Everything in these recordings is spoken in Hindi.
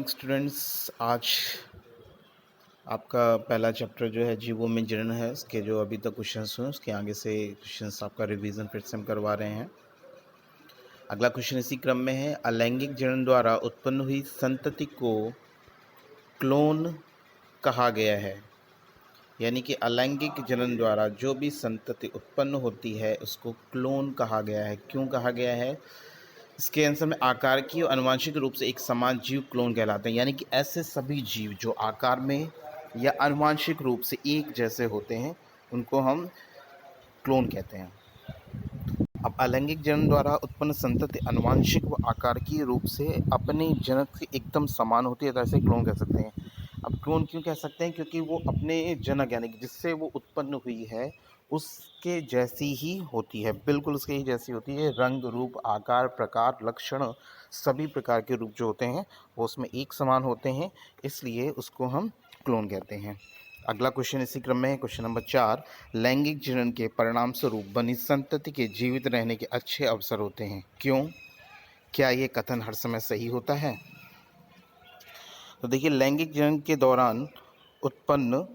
Morning students. आज आपका पहला चैप्टर जो है जीवों में जनन है, उसके जो अभी तक क्वेश्चंस हुए उसके आगे से क्वेश्चंस आपका रिवीजन फिर से हम करवा रहे हैं। अगला क्वेश्चन इसी क्रम में है, अलैंगिक जनन द्वारा उत्पन्न हुई संतति को क्लोन कहा गया है। यानी कि अलैंगिक जनन द्वारा जो भी संतति उत्पन्न होती है उसको क्लोन कहा गया है। क्यों कहा गया है? इसके आंसर में आकार की और आनुवंशिक रूप से एक समान जीव क्लोन कहलाते हैं। यानी कि ऐसे सभी जीव जो आकार में या आनुवंशिक रूप से एक जैसे होते हैं उनको हम क्लोन कहते हैं। अब अलैंगिक जनन द्वारा उत्पन्न संतति आनुवंशिक व आकार की रूप से अपने जनक से एकदम समान होती है, तो ऐसे क्लोन कह सकते हैं। अब क्लोन क्यों कह सकते हैं? क्योंकि वो अपने जनक यानी कि जिससे वो उत्पन्न हुई है उसके जैसी ही होती है, बिल्कुल उसके ही जैसी होती है। रंग, रूप, आकार, प्रकार, लक्षण, सभी प्रकार के रूप जो होते हैं वो उसमें एक समान होते हैं, इसलिए उसको हम क्लोन कहते हैं। अगला क्वेश्चन इसी क्रम में है, क्वेश्चन नंबर 4। लैंगिक जनन के परिणाम स्वरूप बनी संतति के जीवित रहने के अच्छे अवसर होते हैं। क्यों? क्या ये कथन हर समय सही होता है? तो देखिए, लैंगिक जनन के दौरान उत्पन्न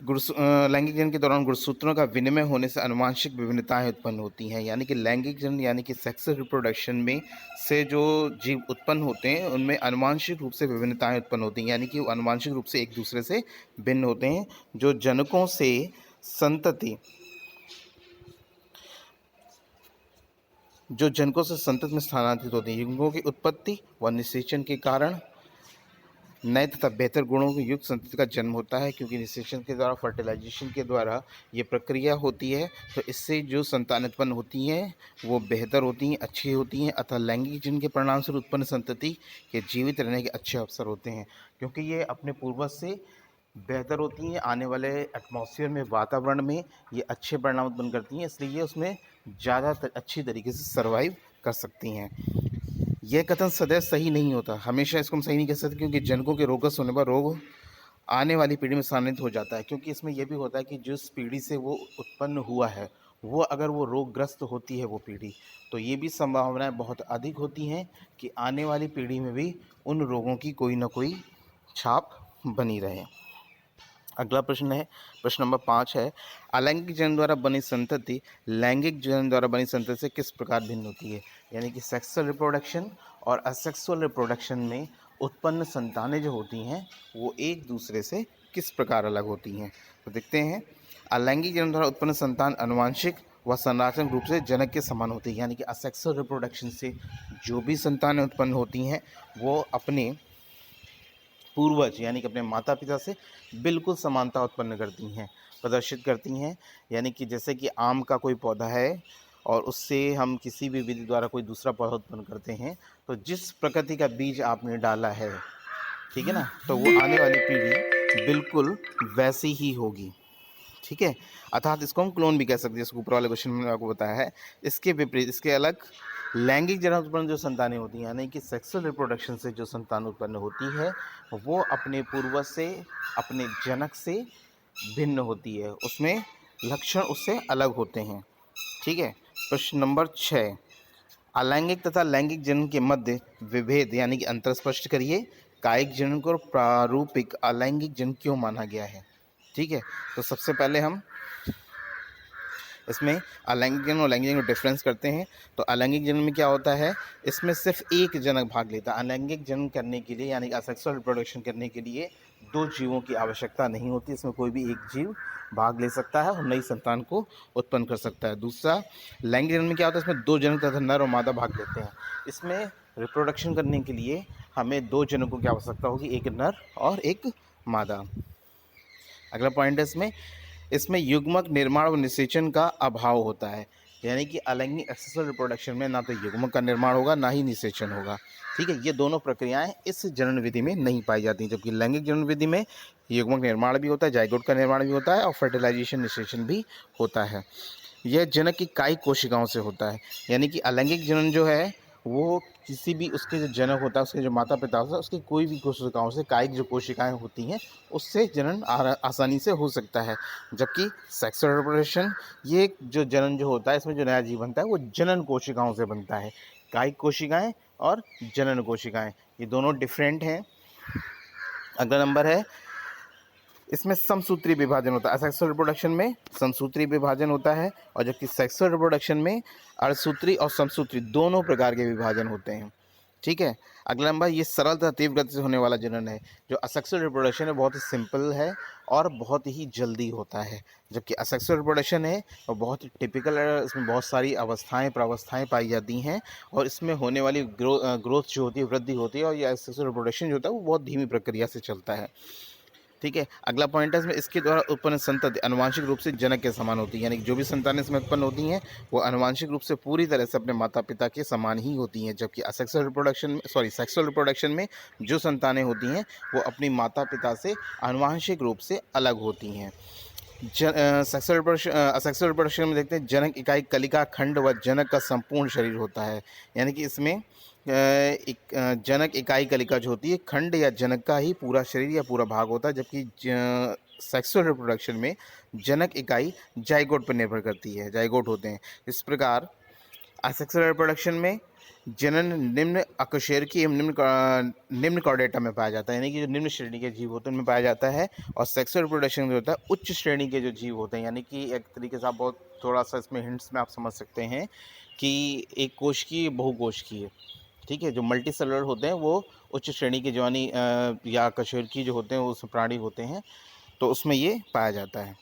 लैंगिक जनन के दौरान गुणसूत्रों का विनिमय होने से आनुवंशिक विभिन्नताएं उत्पन्न होती हैं। यानी कि लैंगिक जनन यानी कि सेक्सुअल रिप्रोडक्शन में से जो जीव उत्पन्न होते हैं उनमें आनुवंशिक रूप से विभिन्नताएं उत्पन्न होती हैं। यानी कि वो आनुवंशिक रूप से एक दूसरे से भिन्न होते हैं। जो जनकों से संतति में स्थानांतरित होती है। युग्मों की उत्पत्ति व निषेचन के कारण नए तथा बेहतर गुणों की युक्त संतति का जन्म होता है। क्योंकि निषेचन के द्वारा, फर्टिलाइजेशन के द्वारा ये प्रक्रिया होती है, तो इससे जो संतान उत्पन्न होती हैं वो बेहतर होती हैं, अच्छी होती हैं। अतः लैंगिक जनन के परिणाम से उत्पन्न संतति के जीवित रहने के अच्छे अवसर होते हैं, क्योंकि ये अपने पूर्वज से बेहतर होती हैं। आने वाले एटमॉस्फेयर में, वातावरण में ये अच्छे परिणाम उत्पन्न करती हैं, इसलिए ये उसमें ज़्यादा अच्छी तरीके से सर्वाइव कर सकती हैं। यह कथन सदैव सही नहीं होता, हमेशा इसको हम सही नहीं कह सकते, क्योंकि जनकों के रोगग्रस्त होने पर रोग आने वाली पीढ़ी में स्थानांतरित हो जाता है। क्योंकि इसमें यह भी होता है कि जिस पीढ़ी से वो उत्पन्न हुआ है वो अगर वो रोगग्रस्त होती है वो पीढ़ी, तो ये भी संभावनाएं बहुत अधिक होती हैं कि आने वाली पीढ़ी में भी उन रोगों की कोई ना कोई छाप बनी रहे। अगला प्रश्न है, प्रश्न नंबर 5 है, अलैंगिक जनन द्वारा बनी संतति लैंगिक जनन द्वारा बनी संतति से किस प्रकार भिन्न होती है? यानी कि सेक्सुअल रिप्रोडक्शन और असेक्सुअल रिप्रोडक्शन में उत्पन्न संतानें जो होती हैं वो एक दूसरे से किस प्रकार अलग होती हैं? तो देखते हैं। अलैंगिक जनन द्वारा उत्पन्न संतान आनुवंशिक व संरचनात्मक रूप से जनक के समान होती है। यानी कि असेक्सुअल रिप्रोडक्शन से जो भी संतानें उत्पन्न होती हैं वो अपने पूर्वज यानी कि अपने माता पिता से बिल्कुल समानता उत्पन्न करती हैं, प्रदर्शित करती हैं। यानी कि जैसे कि आम का कोई पौधा है और उससे हम किसी भी विधि द्वारा कोई दूसरा पौधा उत्पन्न करते हैं, तो जिस प्रकृति का बीज आपने डाला है, ठीक है ना, तो वो आने वाली पीढ़ी बिल्कुल वैसी ही होगी। ठीक है, अर्थात इसको हम क्लोन भी कह सकते हैं, जिसको ऊपर वाले क्वेश्चन में आपको बताया है। इसके विपरीत, इसके अलग लैंगिक जनन उत्पन्न जो संतानें होती हैं, यानी कि सेक्सुअल रिप्रोडक्शन से जो संतान उत्पन्न होती है वो अपने पूर्वज से, अपने जनक से भिन्न होती है, उसमें लक्षण उससे अलग होते हैं। ठीक है, प्रश्न नंबर 6, अलैंगिक तथा लैंगिक जनन के मध्य विभेद यानी कि अंतर स्पष्ट करिए। कायिक जनन को प्रारूपिक अलैंगिक जनन क्यों माना गया है? ठीक है, तो सबसे पहले हम इसमें अलैंगिक जनन और लैंगिक जनन को डिफरेंस करते हैं। तो अलैंगिक जनन में क्या होता है, इसमें सिर्फ एक जनक भाग लेता है। अलैंगिक जनन करने के लिए यानी कि असेक्सुअल रिप्रोडक्शन करने के लिए दो जीवों की आवश्यकता नहीं होती, इसमें कोई भी एक जीव भाग ले सकता है और नई संतान को उत्पन्न कर सकता है। दूसरा, लैंगिक जनन में क्या होता है, इसमें दो जनक तथा नर और मादा भाग लेते हैं। इसमें रिप्रोडक्शन करने के लिए हमें दो जनकों की आवश्यकता होगी, एक नर और एक मादा। अगला पॉइंट है, इसमें युग्मक निर्माण व निषेचन का अभाव होता है। यानी कि अलैंगिक एक्सेसुअल रिप्रोडक्शन में ना तो युग्मक का निर्माण होगा ना ही निषेचन होगा। ठीक है, ये दोनों प्रक्रियाएं इस जनन विधि में नहीं पाई जाती, जबकि लैंगिक जनन विधि में युग्मक निर्माण भी होता है, जाइगोट का निर्माण भी होता है और फर्टिलाइजेशन, निषेचन भी होता है। यह जनक की कायिक कोशिकाओं से होता है। यानी कि अलैंगिक जनन जो है वो किसी भी उसके जो जनक होता है, उसके जो माता पिता होता है, उसकी कोई भी कोशिकाओं से, कायिक जो कोशिकाएं होती हैं उससे जनन आसानी से हो सकता है। जबकि सेक्सुअल रिप्रोडक्शन, ये जो जनन जो होता है, इसमें जो नया जीव बनता है वो जनन कोशिकाओं से बनता है। कायिक कोशिकाएं और जनन कोशिकाएं, ये दोनों डिफरेंट हैं। अगला नंबर है, इसमें समसूत्री विभाजन होता है। असेक्सुअल रिप्रोडक्शन में समसूत्री विभाजन होता है, और जबकि सेक्सुअल रिप्रोडक्शन में अर्धसूत्री और समसूत्री दोनों प्रकार के विभाजन होते हैं। ठीक है। अगला नंबर, ये सरल तथा तीव्र गति से होने वाला जनन है। जो असेक्सुअल रिप्रोडक्शन है बहुत ही सिंपल है और बहुत ही जल्दी होता है, जबकि असेक्सुअल रिप्रोडक्शन है वो बहुत ही टिपिकल है, इसमें बहुत सारी अवस्थाएं प्रावस्थाएं पाई जाती हैं, और इसमें होने वाली ग्रोथ जो होती है, वृद्धि होती है, और ये असेक्सुअल रिप्रोडक्शन जो होता है वो बहुत धीमी प्रक्रिया से चलता है। ठीक है। अगला पॉइंट है, इसमें इसके द्वारा उत्पन्न संतति आनुवांशिक रूप से जनक के समान होती है, यानी कि जो भी संतानें इसमें उत्पन्न होती हैं वो आनुवांशिक रूप से पूरी तरह से अपने माता पिता के समान ही होती हैं, जबकि असेक्सुअल रिप्रोडक्शन में सेक्सुअल रिप्रोडक्शन में जो संतानें होती हैं वो अपनी माता पिता से आनुवांशिक रूप से अलग होती हैं। सेक्सुअल रिप्रोडक्शन में देखते हैं, जनक इकाई कलिका खंड व जनक का संपूर्ण शरीर होता है, यानी कि इसमें जनक इकाई कलिका जो होती है खंड या जनक का ही पूरा शरीर या पूरा भाग होता है, जबकि सेक्सुअल रिप्रोडक्शन में जनक इकाई जाइगोट पर निर्भर करती है, जाइगोट होते हैं। इस प्रकार असेक्सुअल रिप्रोडक्शन में जनन निम्न अकशेरुकी एवं निम्न कॉर्डेटा में पाया जाता है, यानी कि जो निम्न श्रेणी के जीव होते हैं उनमें पाया जाता है, और सेक्सुअल रिप्रोडक्शन जो होता है उच्च श्रेणी के जो जीव होते हैं, यानी कि एक तरीके से आप बहुत थोड़ा सा इसमें हिंट्स में आप समझ सकते हैं कि एक कोशिकीय बहुकोशिकीय, ठीक है, जो मल्टी सेलुलर होते हैं वो उच्च श्रेणी के जवानी या कशेरुकी जो होते हैं वो उसमें प्राणी होते हैं, तो उसमें ये पाया जाता है।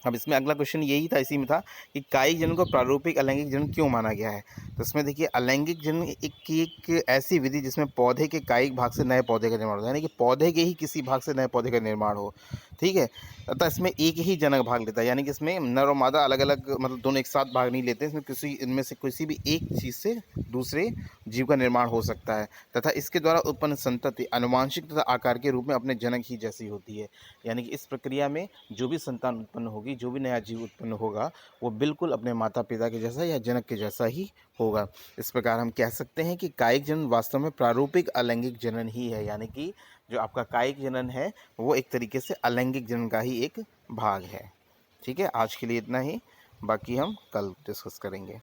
अब इसमें अगला क्वेश्चन यही था, इसी में था कि कायिक जनन को प्रारूपिक अलैंगिक जनन क्यों माना गया है। तो इसमें देखिए, अलैंगिक जनन एक ऐसी विधि जिसमें पौधे के कायिक भाग से नए पौधे का निर्माण होता है, यानी कि पौधे के ही किसी भाग से नए पौधे का निर्माण हो। ठीक है। अतः इसमें एक ही जनक भाग लेता है, यानी कि इसमें नर और मादा अलग अलग, मतलब दोनों एक साथ भाग नहीं लेते, इसमें इनमें से किसी भी एक चीज़ से दूसरे जीव का निर्माण हो सकता है, तथा इसके द्वारा उत्पन्न संतति आनुवांशिक तथा आकार के रूप में अपने जनक ही जैसी होती है, यानी कि इस प्रक्रिया में जो भी संतान उत्पन्न होगी, जो भी नया जीव उत्पन्न होगा वो बिल्कुल अपने माता पिता के जैसा या जनक के जैसा ही होगा। इस प्रकार हम कह सकते हैं कि कायिक जनन वास्तव में प्रारूपिक अलैंगिक जनन ही है, यानी कि जो आपका कायिक जनन है वो एक तरीके से अलैंगिक जनन का ही एक भाग है। ठीक है, आज के लिए इतना ही, बाकी हम कल डिस्कस करेंगे।